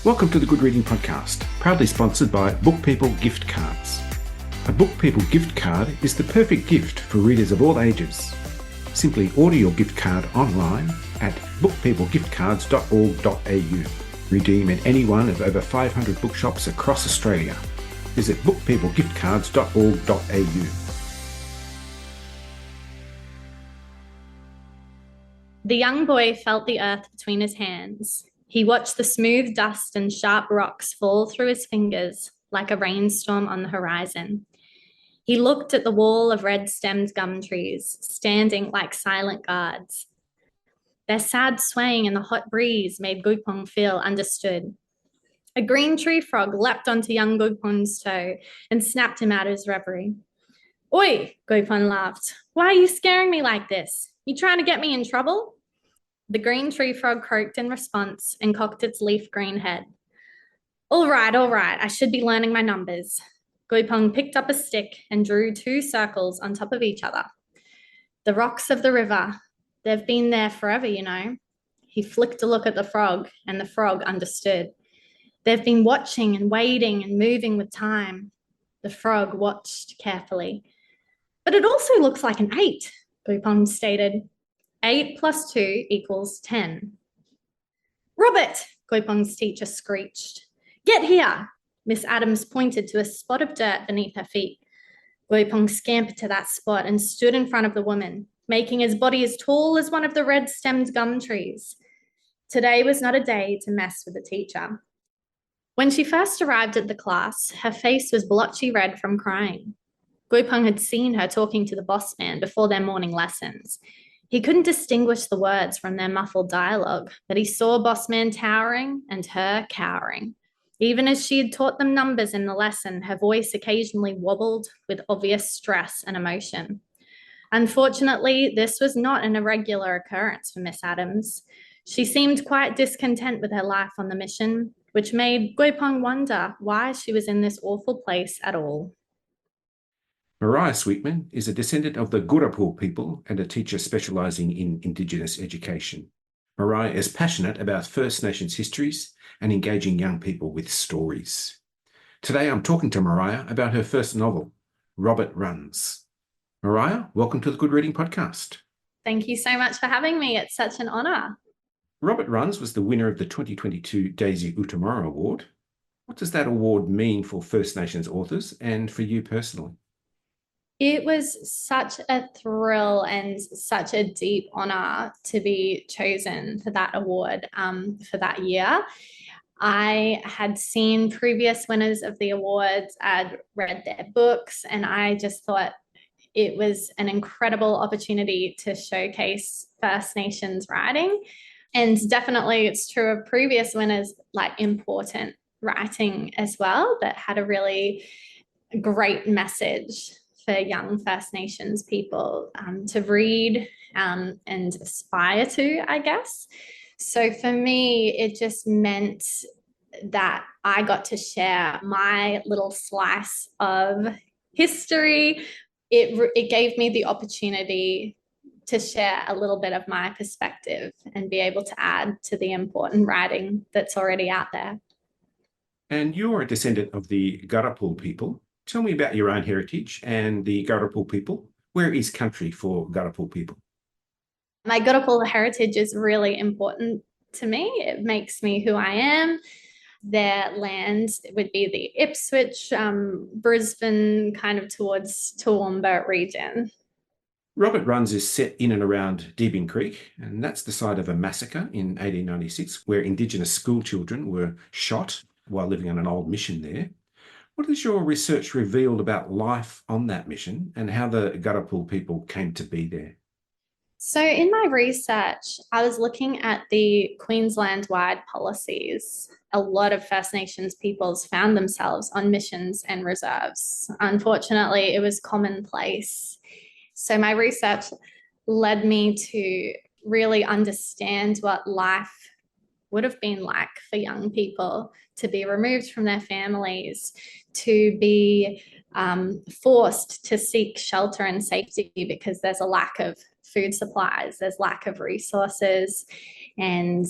Welcome to the Good Reading Podcast, proudly sponsored by Book People Gift Cards. A Book People gift card is the perfect gift for readers of all ages. Simply order your gift card online at bookpeoplegiftcards.org.au. Redeem at any one of over 500 bookshops across Australia. Visit bookpeoplegiftcards.org.au. The young boy felt the earth between his hands. He watched the smooth dust and sharp rocks fall through his fingers like a rainstorm on the horizon. He looked at the wall of red-stemmed gum trees, standing like silent guards. Their sad swaying in the hot breeze made Goupong feel understood. A green tree frog leapt onto young Goupong's toe and snapped him out of his reverie. "Oi," Goupong laughed. "Why are you scaring me like this? You trying to get me in trouble?" The green tree frog croaked in response and cocked its leaf green head. All right, I should be learning my numbers." Goupong picked up a stick and drew two circles on top of each other. "The rocks of the river, they've been there forever, you know." He flicked a look at the frog, and the frog understood. "They've been watching and waiting and moving with time." The frog watched carefully. "But it also looks like an 8, Goupong stated. 8 plus 2 equals 10. "Robert," Goupong's teacher screeched. "Get here." Miss Adams pointed to a spot of dirt beneath her feet. Goupong scampered to that spot and stood in front of the woman, making his body as tall as one of the red-stemmed gum trees. Today was not a day to mess with the teacher. When she first arrived at the class, her face was blotchy red from crying. Goupong had seen her talking to the boss man before their morning lessons. He couldn't distinguish the words from their muffled dialogue, but he saw boss man towering and her cowering. Even as she had taught them numbers in the lesson, her voice occasionally wobbled with obvious stress and emotion. Unfortunately, this was not an irregular occurrence for Miss Adams. She seemed quite discontent with her life on the mission, which made Goupong wonder why she was in this awful place at all. Mariah Sweetman is a descendant of the Ugarapul people and a teacher specialising in Indigenous education. Mariah is passionate about First Nations histories and engaging young people with stories. Today I'm talking to Mariah about her first novel, Robert Runs. Mariah, welcome to the Good Reading Podcast. Thank you so much for having me. It's such an honour. Robert Runs was the winner of the 2022 Daisy Utamora Award. What does that award mean for First Nations authors and for you personally? It was such a thrill and such a deep honour to be chosen for that award for that year. I had seen previous winners of the awards, I'd read their books, and I just thought it was an incredible opportunity to showcase First Nations writing. And definitely it's true of previous winners, like important writing as well, that had a really great message for young First Nations people to read and aspire to, I guess. So for me, it just meant that I got to share my little slice of history. It gave me the opportunity to share a little bit of my perspective and be able to add to the important writing that's already out there. And you're a descendant of the Ugarapul people. Tell me about your own heritage and the Ugarapul people. Where is country for Ugarapul people? My Ugarapul heritage is really important to me. It makes me who I am. Their land would be the Ipswich, Brisbane, kind of towards Toowoomba region. Robert Runs is set in and around Deebing Creek, and that's the site of a massacre in 1896 where Indigenous school children were shot while living on an old mission there. What has your research revealed about life on that mission and how the Ugarapul people came to be there? So in my research, I was looking at the Queensland-wide policies. A lot of First Nations peoples found themselves on missions and reserves. Unfortunately, it was commonplace. So my research led me to really understand what life would have been like for young people to be removed from their families, to be forced to seek shelter and safety because there's a lack of food supplies, there's lack of resources, and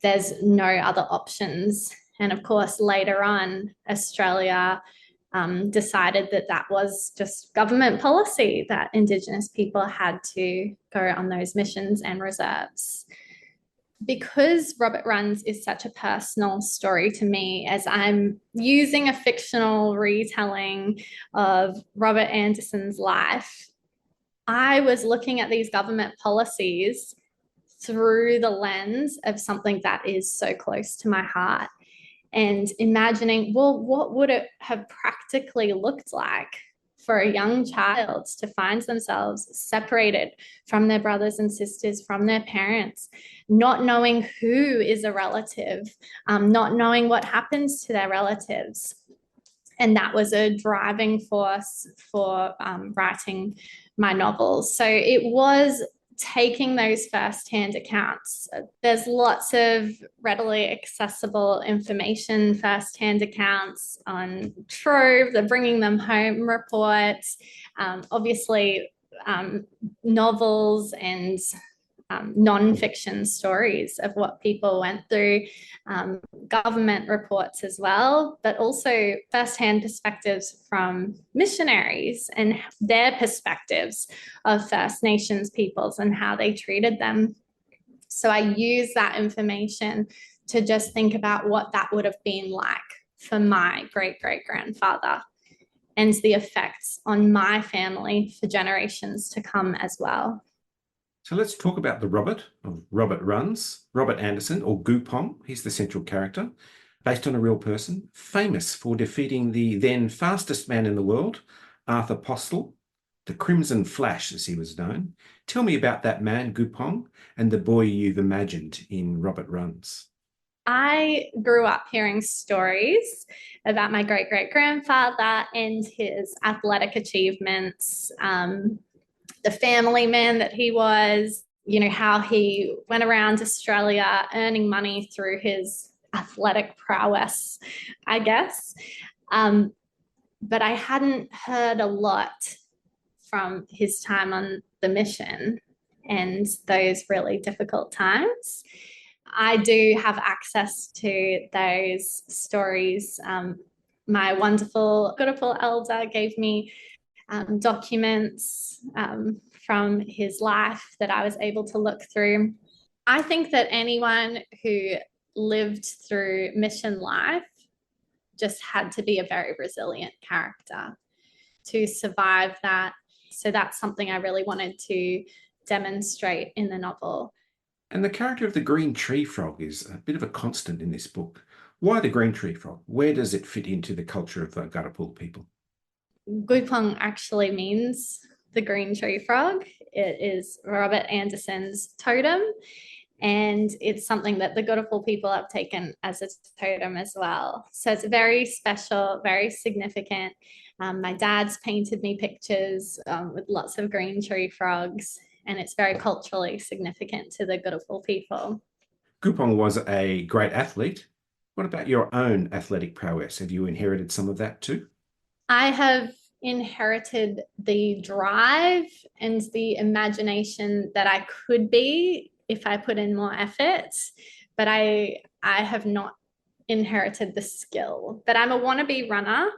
there's no other options And of course, later on, Australia decided that that was just government policy, that Indigenous people had to go on those missions and reserves. Because Robert Runs is such a personal story to me, as I'm using a fictional retelling of Robert Anderson's life, I was looking at these government policies through the lens of something that is so close to my heart, and imagining, well, what would it have practically looked like for a young child to find themselves separated from their brothers and sisters, from their parents, not knowing who is a relative, not knowing what happens to their relatives. And that was a driving force for writing my novels. So it was taking those first-hand accounts. There's lots of readily accessible information, first-hand accounts on Trove, the Bringing Them Home reports, obviously novels and non-fiction stories of what people went through, government reports as well, but also first-hand perspectives from missionaries and their perspectives of First Nations peoples and how they treated them. So I use that information to just think about what that would have been like for my great-great-grandfather and the effects on my family for generations to come as well. So let's talk about the Robert of Robert Runs, Robert Anderson, or Goupong. He's the central character, based on a real person, famous for defeating the then fastest man in the world, Arthur Postle, the Crimson Flash, as he was known. Tell me about that man, Goupong, and the boy you've imagined in Robert Runs. I grew up hearing stories about my great-great-grandfather and his athletic achievements, the family man that he was, you know, how he went around Australia earning money through his athletic prowess, I guess. But I hadn't heard a lot from his time on the mission and those really difficult times. I do have access to those stories. My wonderful Ugarapul elder gave me documents from his life that I was able to look through. I think that anyone who lived through mission life just had to be a very resilient character to survive that. So that's something I really wanted to demonstrate in the novel. And the character of the green tree frog is a bit of a constant in this book. Why the green tree frog? Where does it fit into the culture of the Ugarapul people? Goupong actually means the green tree frog. It is Robert Anderson's totem, and it's something that the Ugarapul people have taken as a totem as well. So it's very special, very significant. My dad's painted me pictures with lots of green tree frogs, and it's very culturally significant to the Ugarapul people. Goupong was a great athlete. What about your own athletic prowess? Have you inherited some of that too? I have inherited the drive and the imagination that I could be if I put in more effort, but I have not inherited the skill. But I'm a wannabe runner.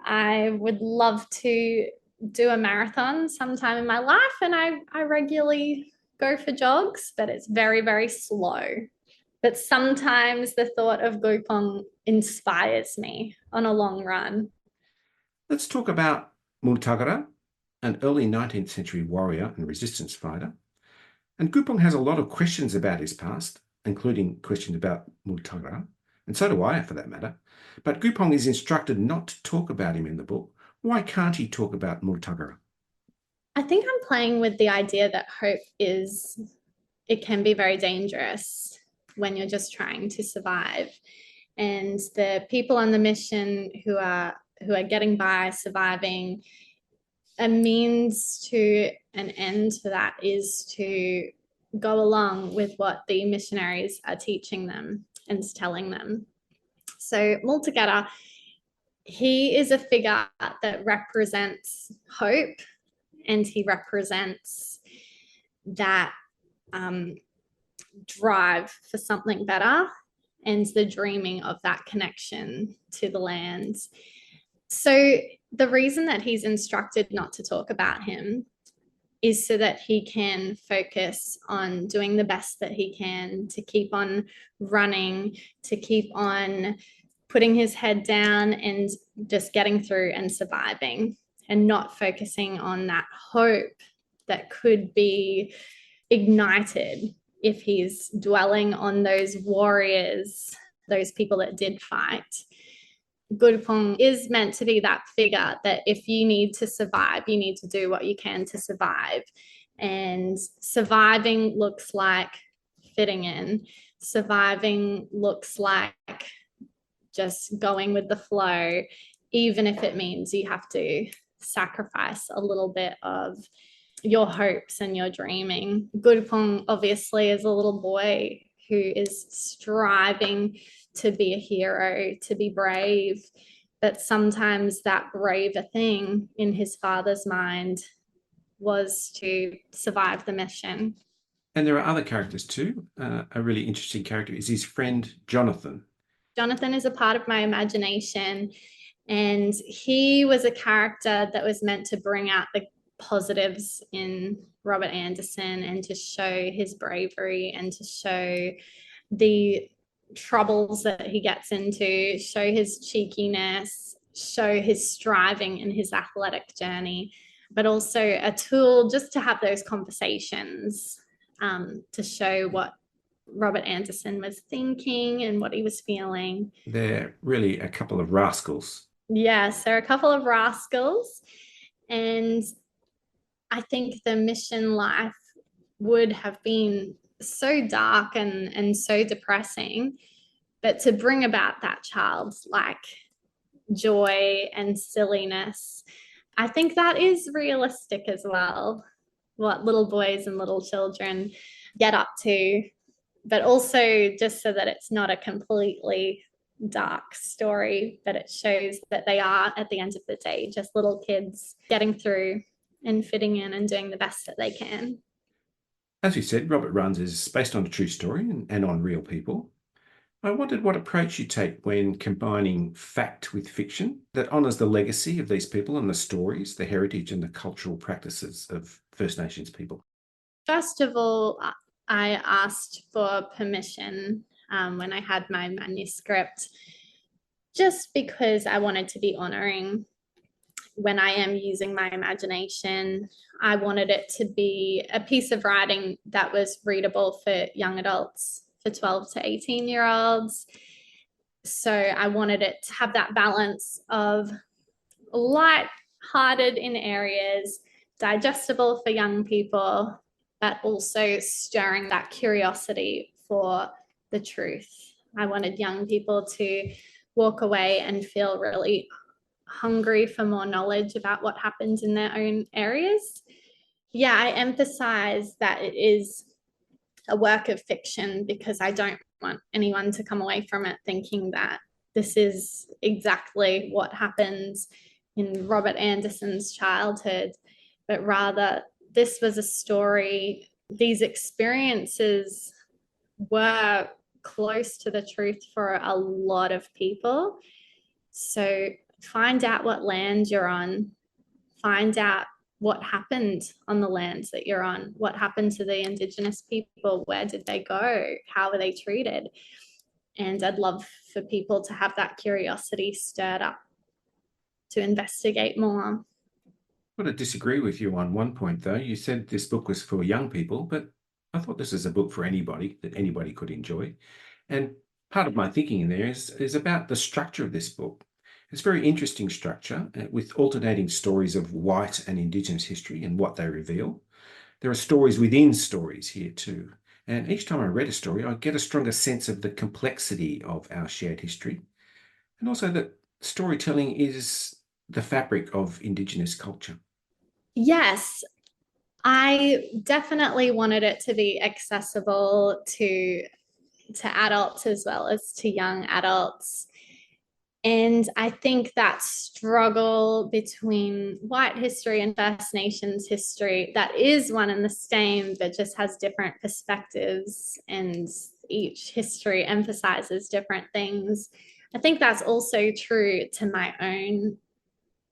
I would love to do a marathon sometime in my life, and I regularly go for jogs, but it's very, very slow. But sometimes the thought of Goupong inspires me on a long run. Let's talk about Multagara, an early 19th century warrior and resistance fighter. And Goupong has a lot of questions about his past, including questions about Multagara, and so do I for that matter. But Goupong is instructed not to talk about him in the book. Why can't he talk about Multagara? I think I'm playing with the idea that hope it can be very dangerous when you're just trying to survive. And the people on the mission who are getting by, surviving, a means to an end for that is to go along with what the missionaries are teaching them and telling them. So Multagara, he is a figure that represents hope, and he represents that drive for something better. and the dreaming of that connection to the lands. So the reason that he's instructed not to talk about him is so that he can focus on doing the best that he can, to keep on running, to keep on putting his head down and just getting through and surviving, and not focusing on that hope that could be ignited if he's dwelling on those warriors, those people that did fight. Goupong is meant to be that figure that if you need to survive, you need to do what you can to survive. And surviving looks like fitting in. Surviving looks like just going with the flow, even if it means you have to sacrifice a little bit of your hopes and your dreaming. Goupong obviously is a little boy who is striving to be a hero, to be brave, but sometimes that braver thing in his father's mind was to survive the mission. And there are other characters too. A really interesting character is his friend Jonathan. Jonathan is a part of my imagination, and he was a character that was meant to bring out the positives in Robert Anderson and to show his bravery and to show the troubles that he gets into, show his cheekiness, show his striving in his athletic journey, but also a tool just to have those conversations, to show what Robert Anderson was thinking and what he was feeling. They're really a couple of rascals. Yes, they're a couple of rascals. And I think the mission life would have been so dark and so depressing, but to bring about that childlike joy and silliness, I think that is realistic as well, what little boys and little children get up to, but also just so that it's not a completely dark story, but it shows that they are, at the end of the day, just little kids getting through and fitting in and doing the best that they can. As you said, Robert Runs is based on a true story and on real people. I wondered what approach you take when combining fact with fiction that honours the legacy of these people and the stories, the heritage and the cultural practices of First Nations people. First of all, I asked for permission when I had my manuscript, just because I wanted to be honouring when I am using my imagination. I wanted it to be a piece of writing that was readable for young adults, for 12 to 18-year-olds. So I wanted it to have that balance of light-hearted in areas, digestible for young people, but also stirring that curiosity for the truth. I wanted young people to walk away and feel really hungry for more knowledge about what happens in their own areas. Yeah, I emphasize that it is a work of fiction because I don't want anyone to come away from it thinking that this is exactly what happens in Robert Anderson's childhood, but rather this was a story. These experiences were close to the truth for a lot of people. So find out what land you're on, find out what happened on the lands that you're on, what happened to the Indigenous people, where did they go, how were they treated? And I'd love for people to have that curiosity stirred up to investigate more. I want to disagree with you on one point, though. You said this book was for young people, but I thought this is a book for anybody, that anybody could enjoy. And part of my thinking in there is about the structure of this book. It's a very interesting structure with alternating stories of white and Indigenous history and what they reveal. There are stories within stories here too. And each time I read a story, I get a stronger sense of the complexity of our shared history. And also that storytelling is the fabric of Indigenous culture. Yes, I definitely wanted it to be accessible to adults as well as to young adults. And I think that struggle between white history and First Nations history, that is one and the same, but just has different perspectives and each history emphasizes different things. I think that's also true to my own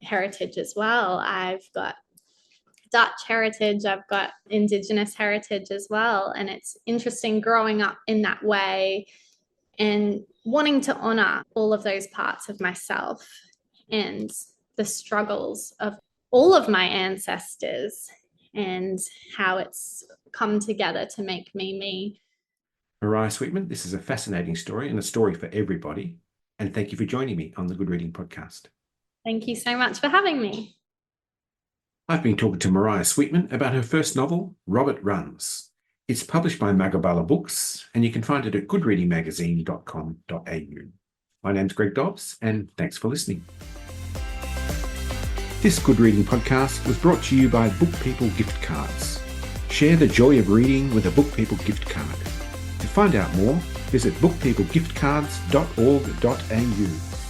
heritage as well. I've got Dutch heritage, I've got Indigenous heritage as well. And it's interesting growing up in that way and wanting to honor all of those parts of myself and the struggles of all of my ancestors and how it's come together to make me me. Mariah Sweetman, this is a fascinating story and a story for everybody. And thank you for joining me on the Good Reading Podcast. Thank you so much for having me. I've been talking to Mariah Sweetman about her first novel, Robert Runs. It's published by Magabala Books, and you can find it at goodreadingmagazine.com.au. My name's Greg Dobbs, and thanks for listening. This Good Reading Podcast was brought to you by Book People Gift Cards. Share the joy of reading with a Book People gift card. To find out more, visit bookpeoplegiftcards.org.au.